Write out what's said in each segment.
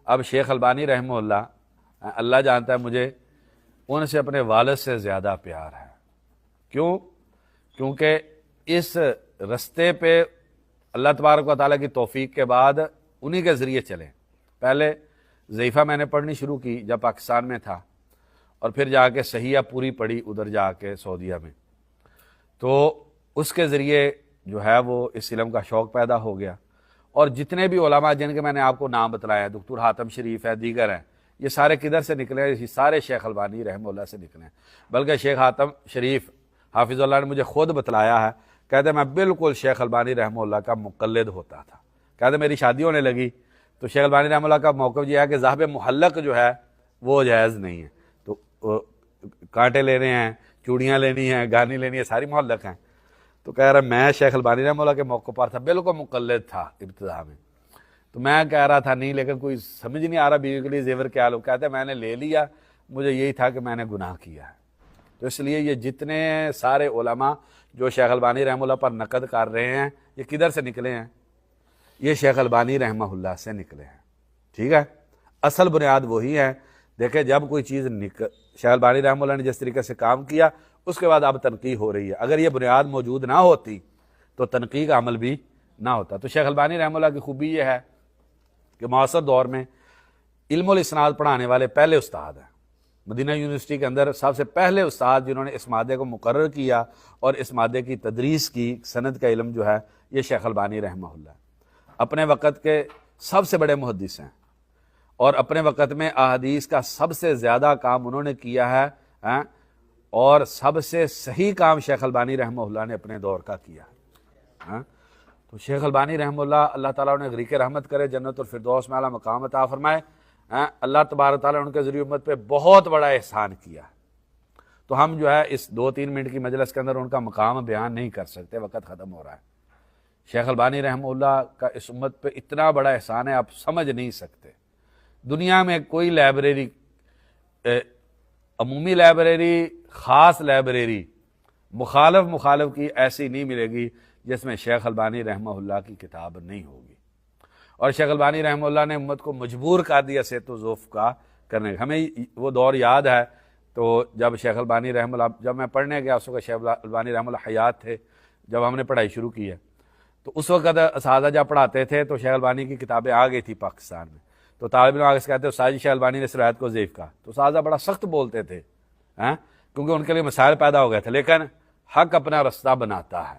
اب شیخ البانی رحمہ اللہ، اللہ جانتا ہے مجھے ان سے اپنے والد سے زیادہ پیار ہے۔ کیوں؟ کیونکہ اس رستے پہ اللہ تبارک و تعالیٰ کی توفیق کے بعد انہی کے ذریعے چلے۔ پہلے ضعیفہ میں نے پڑھنی شروع کی جب پاکستان میں تھا، اور پھر جا کے صحیحہ پوری پڑھی ادھر جا کے سعودیہ میں، تو اس کے ذریعے جو ہے وہ اس علم کا شوق پیدا ہو گیا۔ اور جتنے بھی علماء جن کے میں نے آپ کو نام بتلایا ہے، دکتور حاتم شریف ہے، دیگر ہیں، یہ سارے کدھر سے نکلے ہیں؟ یہ سارے شیخ البانی رحمہ اللہ سے نکلے ہیں۔ بلکہ شیخ حاتم شریف حافظ اللہ نے مجھے خود بتلایا ہے، کہتے میں بالکل شیخ البانی رحمہ اللہ کا مقلد ہوتا تھا۔ کہتے میری شادی ہونے لگی تو شیخ البانی رحمہ اللہ کا موقف یہ ہے کہ ذهب محلق جو ہے وہ جائز نہیں ہے، تو کانٹے لینے ہیں، چوڑیاں لینی ہیں، گانی لینی ہے، ساری محلق ہیں۔ تو کہہ رہا میں شیخ البانی رحمہ اللہ کے موقع پر تھا، بالکل مقلد تھا ابتدا میں۔ تو میں کہہ رہا تھا نہیں، لیکن کوئی سمجھ نہیں آ رہا بیوی کے لیے زیور کیا لو۔ کہتے میں نے لے لیا، مجھے یہی تھا کہ میں نے گناہ کیا ہے۔ تو اس لیے یہ جتنے سارے علماء جو شیخ البانی رحمہ اللہ پر نقد کر رہے ہیں، یہ کدھر سے نکلے ہیں؟ یہ شیخ البانی رحمہ اللہ سے نکلے ہیں۔ ٹھیک ہے، اصل بنیاد وہی ہے۔ دیکھیں جب کوئی چیز شیخ البانی رحمہ اللہ نے جس طریقے سے کام کیا، اس کے بعد اب تنقیح ہو رہی ہے۔ اگر یہ بنیاد موجود نہ ہوتی تو تنقیح کا عمل بھی نہ ہوتا۔ تو شیخ البانی رحمہ اللہ کی خوبی یہ ہے کہ معاصر دور میں علم الاسناد پڑھانے والے پہلے استاد ہیں۔ مدینہ یونیورسٹی کے اندر سب سے پہلے استاد جنہوں نے اس مادے کو مقرر کیا اور اس مادے کی تدریس کی، سند کا علم جو ہے، یہ شیخ البانی رحمہ اللہ ہے۔ اپنے وقت کے سب سے بڑے محدث ہیں، اور اپنے وقت میں احادیث کا سب سے زیادہ کام انہوں نے کیا ہے، اور سب سے صحیح کام شیخ البانی رحمہ اللہ نے اپنے دور کا کیا ہے۔ تو شیخ البانی رحمہ اللہ، اللہ تعالیٰ انہیں غریق رحمت کرے، جنت الفردوس میں اعلیٰ مقام عطا فرمائے۔ اللہ تبارک تعالیٰ نے ان کے ذریعے امت پہ بہت بڑا احسان کیا۔ تو ہم جو ہے اس 2-3 منٹ کی مجلس کے اندر ان کا مقام بیان نہیں کر سکتے، وقت ختم ہو رہا ہے۔ شیخ البانی رحمہ اللہ کا اس امت پہ اتنا بڑا احسان ہے، آپ سمجھ نہیں سکتے۔ دنیا میں کوئی لائبریری، عمومی لائبریری، خاص لائبریری، مخالف کی ایسی نہیں ملے گی جس میں شیخ البانی رحمہ اللہ کی کتاب نہیں ہوگی۔ اور شیخ البانی رحمہ اللہ نے امت کو مجبور کر دیا صحت و ذوف کا کرنے۔ ہمیں وہ دور یاد ہے، تو جب شیخ البانی رحمہ اللہ، جب میں پڑھنے گیا اس وقت شیخ البانی رحمہ اللہ حیات تھے جب ہم نے پڑھائی شروع کی ہے، تو اس وقت اساتذہ جب پڑھاتے تھے تو شیخ البانی کی کتابیں آ گئی تھی پاکستان میں، تو طالب علم آگے سے کہتے استاد جی شیخ البانی نے اس روایت کو ضعیف کہا، تو اساتذہ بڑا سخت بولتے تھے، کیونکہ ان کے لیے مسائل پیدا ہو گئے تھے۔ لیکن حق اپنا رستہ بناتا ہے۔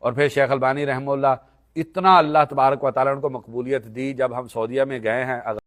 اور پھر شیخ البانی رحمہ اللہ اتنا اللہ تبارک و تعالیٰ ان کو مقبولیت دی، جب ہم سعودیہ میں گئے ہیں